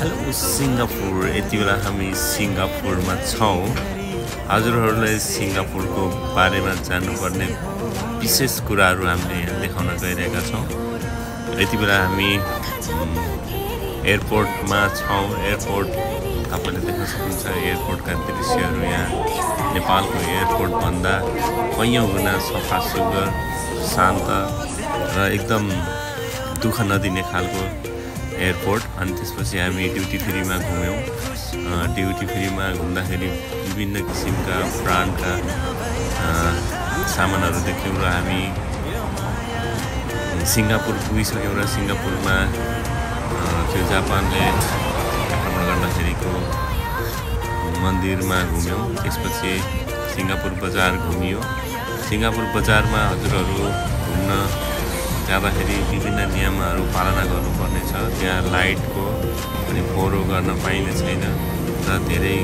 Hello Singapore. यति बेला हामी सिङ्गापुरमा छौँ। हजुरहरूलाई सिङ्गापुरको बारेमा जान्नुपर्ने विशेष कुराहरू हामीले देखाउन गइरहेका छौँ। यति बेला हामी एयरपोर्टमा छौँ। एयरपोर्ट तपाईँले देख्न सक्नुहुन्छ। एयरपोर्टका दृश्यहरू यहाँ नेपालको एयरपोर्टभन्दा कैयौँ गुणा सफा सुग्घर शान्त र एकदम दुःख नदिने खालको एयरपोर्ट। अनि त्यसपछि हामी ड्युटी फ्रीमा घुम्यौँ। ड्युटी फ्रीमा घुम्दाखेरि विभिन्न किसिमका ब्रान्डका सामानहरू देख्यौँ र हामी सिङ्गापुर पुगिसक्यौँ र सिङ्गापुरमा त्यो जापानले आक्रमण गर्दाखेरिको मन्दिरमा घुम्यौँ। त्यसपछि सिङ्गापुर बजार घुमियो। सिङ्गापुर बजारमा हजुरहरू घुम्न जाँदाखेरि विभिन्न नियमहरू पालना गर्नुपर्नेछ। त्यहाँ लाइटको पनि फोहोर गर्न पाइने छैन र धेरै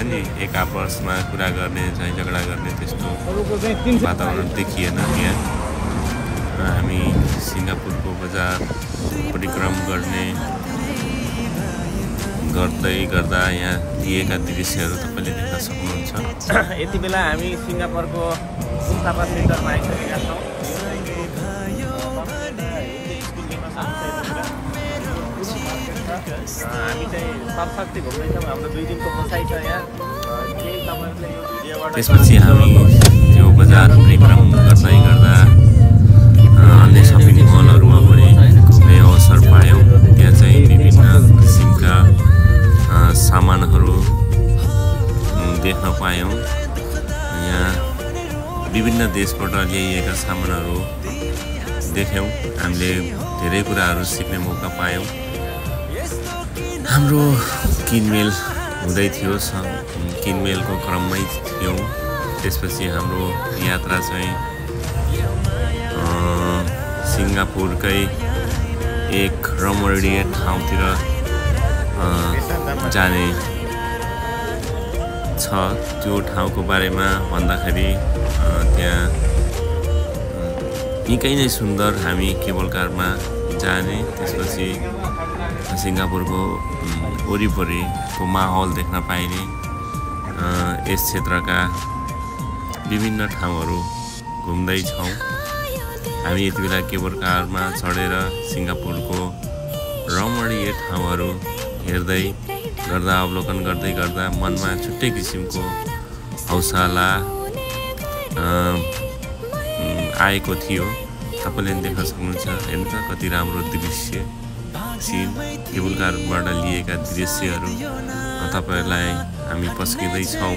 नि एक आपसमा कुरा गर्ने झैँ झगडा गर्ने त्यस्तो वातावरण देखिएन त्यहाँ। हामी सिङ्गापुरको बजार परिक्रम गर्दै गर्दा यहाँ दिएका दृश्यहरू तपाईँले देख्न सक्नुहुन्छ। यति बेला हामी सिङ्गापुरको मुस्ताफा सेन्टरमा आइसकेका छौँ। हामी चाहिँ सरसक्ति घुम्दैछौँ। हाम्रो 2 दिनको बसाइ छ यहाँ। त्यसपछि हामी त्यो बजार परिक्रम गर्दै गर्दा अन्य सपिङ मलहरूमा पनि घुम्ने अवसर पायौँ। त्यहाँ चाहिँ विभिन्न किसिमका सामानहरू देख्न पायौँ। यहाँ विभिन्न देशबाट ल्याइएका सामानहरू देख्यौँ। हामीले धेरै कुराहरू सिक्ने मौका पायौँ। हाम्रो किनमेल हुँदै थियो। किनमेलको क्रममै थियौँ। त्यसपछि हाम्रो यात्रा चाहिँ सिङ्गापुरकै एक रमणीय ठाउँतिर जाने छ। त्यो ठाउँको बारेमा भन्दाखेरि त्यहाँ निकै नै सुन्दर। हामी केबल कारमा जाने। त्यसपछि सिङ्गापुरको वरिपरिको माहौल देख्न पाइने यस क्षेत्रका विभिन्न ठाउँहरू घुम्दैछौँ। हामी यति बेला केबल कारमा चढेर सिङ्गापुरको रमणीय ठाउँहरू हेर्दै गर्दा अवलोकन गर्दै गर्दा मनमा छुट्टै किसिमको हौसला आएको थियो। तपाईँले देख्न सक्नुहुन्छ। हेर्नु त कति राम्रो दृश्य सिन केबल कारबाट लिएका दृश्यहरू तपाईँहरूलाई हामी पस्किँदैछौँ।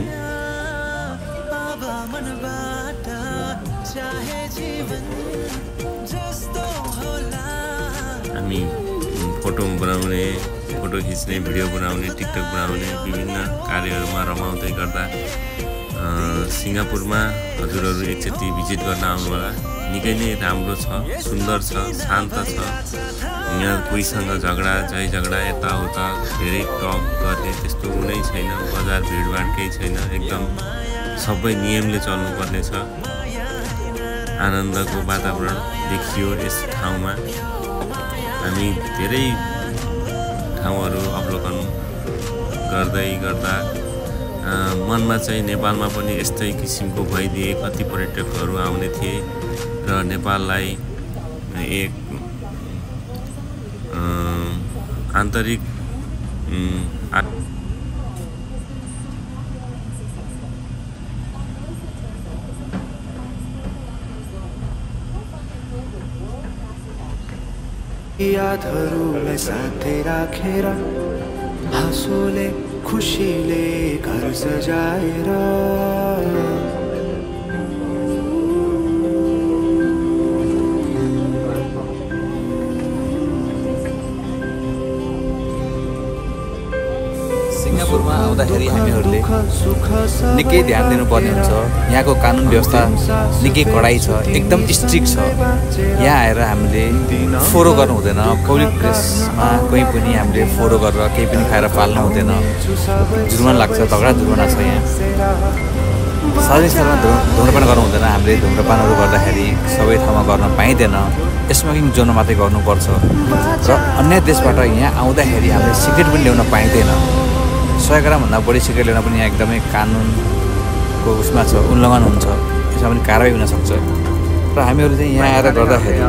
हामी फोटो बनाउने, फोटो खिच्ने, भिडियो बनाउने, टिकटक बनाउने विभिन्न कार्यहरूमा रमाउँदै गर्दा सिङ्गापुरमा हजुरहरू एकचोटि भिजिट गर्न आउनुहोला। निकै नै राम्रो छ, सुन्दर छ, शान्त छ। यहाँ कोहीसँग झै झगडा यताउता धेरै टक गर्ने त्यस्तो कुनै छैन। बजार भिडभाड केही छैन। एकदम सबै नियमले चल्नुपर्ने छ। आनन्दको वातावरण देखियो यस ठाउँमा। हामी धेरै ठाउँहरू अवलोकन गर्दै गर्दा मनमा चाहिँ नेपालमा पनि यस्तै किसिमको भइदिए। कति पर्यटकहरू आउने थिए र नेपाललाई एक आन्तरिक यादहरूलाई साथै राखेर हाँसोले खुसीले घर सजाएर सिङ्गापुरमा आउँदाखेरि हामीहरूले निकै ध्यान दिनुपर्ने हुन्छ। यहाँको कानुन व्यवस्था निकै कडाइ छ, एकदम स्ट्रिक्ट छ। यहाँ आएर हामीले फोहोर गर्नु हुँदैन। पब्लिक प्लेसमा कहीँ पनि हामीले फोहोर गरेर केही पनि खाएर फाल्नु हुँदैन। जुर्माना लाग्छ, तगडा जुर्माना छ यहाँ। सार्वजनिक स्थलमा धुम्रपान गर्नु हुँदैन। हामीले धुम्रपानहरू गर्दाखेरि सबै ठाउँमा गर्न पाइँदैन, स्मोकिङ जोनमा मात्रै गर्नुपर्छ। र अन्य देशबाट यहाँ आउँदाखेरि हामीले सिगरेट पनि ल्याउन पाइँदैन। 100 ग्रामभन्दा बढी सिगरेट ल्याउन पनि यहाँ एकदमै कानुनको उसमा छ, उल्लङ्घन हुन्छ, यसमा पनि कारवाही हुनसक्छ। र हामीहरू चाहिँ यहाँ आएर गर्दाखेरि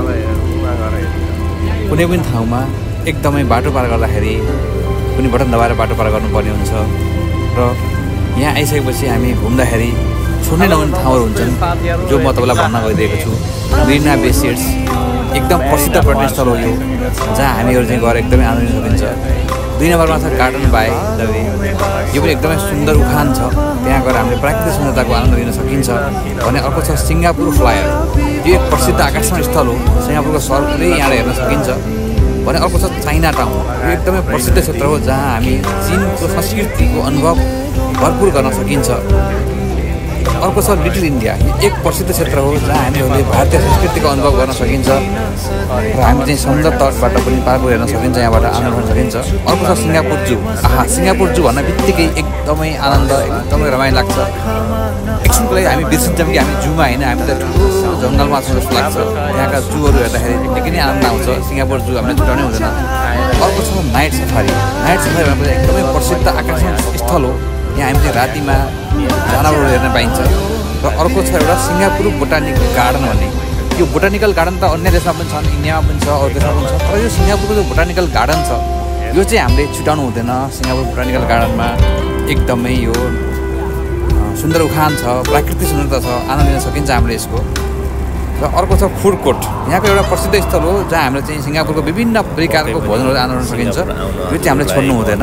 कुनै पनि ठाउँमा एकदमै बाटो पार गर्दाखेरि कुनै बटन दबाएर बाटो पार गर्नुपर्ने हुन्छ। र यहाँ आइसकेपछि हामी घुम्दाखेरि छोड्नै नहुने ठाउँहरू हुन्छन्, जो म तपाईँलाई भन्न गइरहेको छु। मरिना बे सेट्स एकदम प्रसिद्ध पर्यटन स्थल हो यो, जहाँ हामीहरू चाहिँ गएर एकदमै आनन्द लिन सकिन्छ। 2 नम्बरमा छ गार्डन बाई दवे, यो पनि एकदमै सुन्दर उखान छ, त्यहाँ गएर हामीले प्राकृतिक सुन्दरताको आनन्द लिन सकिन्छ। भने अर्को छ सिङ्गापुर फ्लायर, यो एक प्रसिद्ध आकर्षण स्थल हो, सिङ्गापुरको सहर पुरै यहाँबाट हेर्न सकिन्छ। भने अर्को छ चाइना टाउन, यो एकदमै प्रसिद्ध क्षेत्र हो, जहाँ हामी चीनको संस्कृतिको अनुभव भरपुर गर्न सकिन्छ। अर्को छ लिटिल इन्डिया, यो एक प्रसिद्ध क्षेत्र हो, जहाँ हामीहरूले भारतीय संस्कृतिको अनुभव गर्न सकिन्छ। र हामी चाहिँ समुद्र तटबाट पनि पार हेर्न सकिन्छ, यहाँबाट आनन्द गर्न सकिन्छ। अर्को छ सिङ्गापुर जू। सिङ्गापुर जू भन्न बित्तिकै एकदमै आनन्द, एकदमै रमाइलो लाग्छ। एकछिनको लागि हामी बिर्सिन्छौँ कि हामी जूमा होइन, हामी त ठुलो जङ्गलमा छौँ जस्तो लाग्छ। यहाँका जूहरू हेर्दाखेरि निकै नै आनन्द आउँछ। सिङ्गापुर जू हामीले छुटाउनै हुँदैन। अर्को छ नाइट सफारी। नाइट सफारी भनेपछि एकदमै प्रसिद्ध आकर्षण स्थल हो, यहाँ हामी चाहिँ रातिमा जनावरहरू हेर्न पाइन्छ। र अर्को छ एउटा सिङ्गापुर बोटानिकल गार्डन भन्ने, यो बोटानिकल गार्डन त अन्य देशमा पनि छन्, इन्डियामा पनि छ, अरू देशमा पनि छ, तर यो सिङ्गापुरको जो बोटानिकल गार्डन छ यो चाहिँ हामीले छुटाउनु हुँदैन। सिङ्गापुर बोटानिकल गार्डनमा एकदमै यो सुन्दर उखान छ, प्राकृतिक सुन्दरता छ, आनन्द लिन सकिन्छ हामीले यसको। र अर्को छ फुड कोर्ट, यहाँको एउटा प्रसिद्ध स्थल हो, जहाँ हामीले चाहिँ सिङ्गापुरको विभिन्न प्रकारको भोजनहरू आनन्द लिन सकिन्छ। यो चाहिँ हामीले छोड्नु हुँदैन।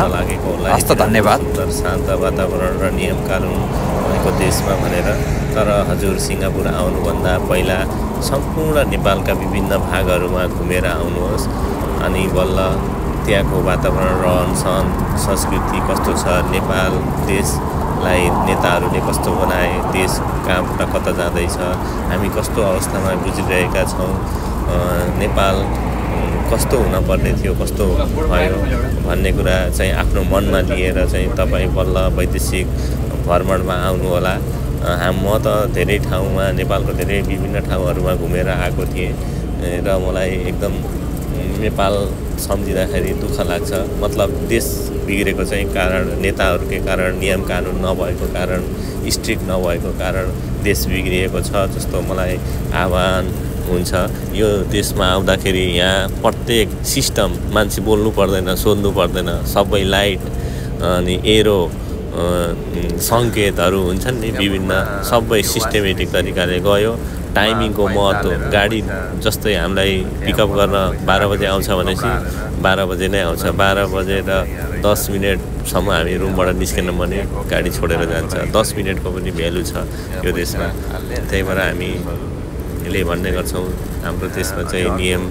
हस्त धन्यवाद। शान्त वातावरण र नियम कानुन भएको देशमा भनेर, तर हजुर सिङ्गापुर आउनुभन्दा पहिला सम्पूर्ण नेपालका विभिन्न भागहरूमा घुमेर आउनुहोस्, अनि बल्ल त्यहाँको वातावरण, रहनसहन, संस्कृति कस्तो छ, नेपाल देशलाई नेताहरूले कस्तो बनाए, देश कहाँबाट कता जाँदैछ, हामी कस्तो अवस्थामा गुज्रिरहेका छौँ, नेपाल कस्तो हुनपर्ने थियो, कस्तो भयो भन्ने कुरा चाहिँ आफ्नो मनमा लिएर चाहिँ तपाईँ बल्ल वैदेशिक भ्रमणमा आउनुहोला। म त धेरै ठाउँमा, नेपालको धेरै विभिन्न ठाउँहरूमा घुमेर आएको थिएँ र मलाई एकदम नेपाल सम्झिँदाखेरि दुःख लाग्छ। मतलब देश बिग्रेको चाहिँ कारण नेताहरूकै कारण, नियम कानुन नभएको कारण, स्ट्रिक्ट नभएको कारण देश बिग्रिएको छ जस्तो मलाई आह्वान हुन्छ। यो देशमा आउँदाखेरि यहाँ प्रत्येक सिस्टम, मान्छे बोल्नु पर्दैन, सोध्नु पर्दैन, सबै लाइट अनि एरो सङ्केतहरू हुन्छन् नि विभिन्न, सबै सिस्टेमेटिक तरिकाले गयो। टाइमिङको महत्त्व, गाडी जस्तै हामीलाई पिकअप गर्न 12 बजे आउँछ भनेपछि 12 बजे नै आउँछ। 12 बजे र 10 मिनटसम्म हामी रुमबाट निस्केन भने गाडी छोडेर जान्छ। 10 मिनटको पनि भ्यालु छ यो देशमा। त्यही भएर हामीले भन्ने गर्छौँ हाम्रो देशमा चाहिँ नियम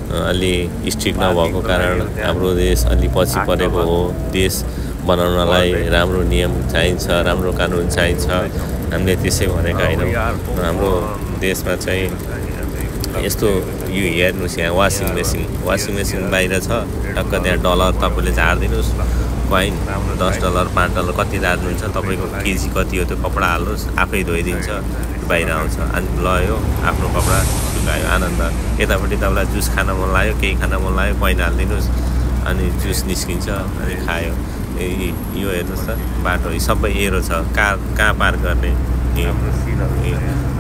अलि स्ट्रिक्ट नभएको कारण हाम्रो देश अलि पछि परेको हो। देश बनाउनलाई राम्रो नियम चाहिन्छ, राम्रो कानुन चाहिन्छ। हामीले त्यसै भनेका होइनौँ। हाम्रो देशमा चाहिँ यस्तो यो हेर्नुहोस्, यहाँ वासिङ मेसिन बाहिर छ, टक्क त्यहाँ डलर तपाईँले झारिदिनुहोस्, कोइन $10 $5 कति झार्नुहुन्छ, तपाईँको केजी कति हो त्यो कपडा हाल्नुहोस्, आफै धोइदिन्छ, बाहिर आउँछ। अनि लयो आफ्नो कपडा सुकायो, आनन्द। यतापट्टि तपाईँलाई जुस खान मन लाग्यो, केही खान मन लाग्यो, कोइन हालिदिनुहोस्, अनि जुस निस्किन्छ, अनि खायो। यो हेर्नुहोस् त बाटो सबै एरो छ। कार कहाँ पार्क गर्ने,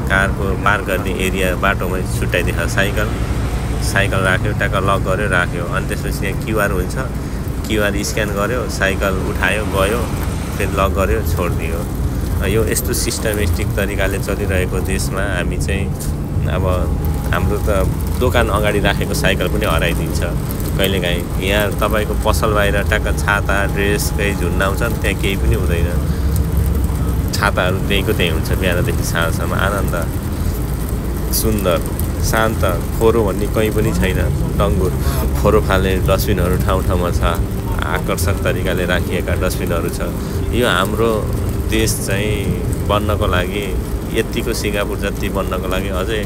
कारको पार्क गर्ने एरिया बाटोमै छुट्याइदिन्छ। साइकल राख्यो, टक्क लक गर्यो, राख्यो। अनि त्यसपछि यहाँ क्युआर हुन्छ, क्युआर स्क्यान गर्यो, साइकल उठायो, गयो, फेरि लक गर्यो, छोडिदियो। यो यस्तो सिस्टमेटिक तरिकाले चलिरहेको देशमा हामी चाहिँ अब हाम्रो त दोकान अगाडि राखेको साइकल पनि हराइदिन्छ कहिलेकाहीँ। यहाँ तपाईँको पसल बाहिर टक्क छाता, ड्रेस केही झुन्डाउँछन्, त्यहाँ केही पनि हुँदैन। छाताहरू त्यहीँको त्यहीँ हुन्छ, बिहानदेखि साँझसम्म आनन्द, सुन्दर, शान्त। फोहोरो भन्ने कहीँ पनि छैन। डङ्गुर फोहोरो फाल्ने डस्टबिनहरू ठाउँ ठाउँमा छ, आकर्षक तरिकाले राखिएका डस्टबिनहरू छ। यो हाम्रो देश चाहिँ बन्नको लागि, यतिको सिङ्गापुर जति बन्नको लागि अझै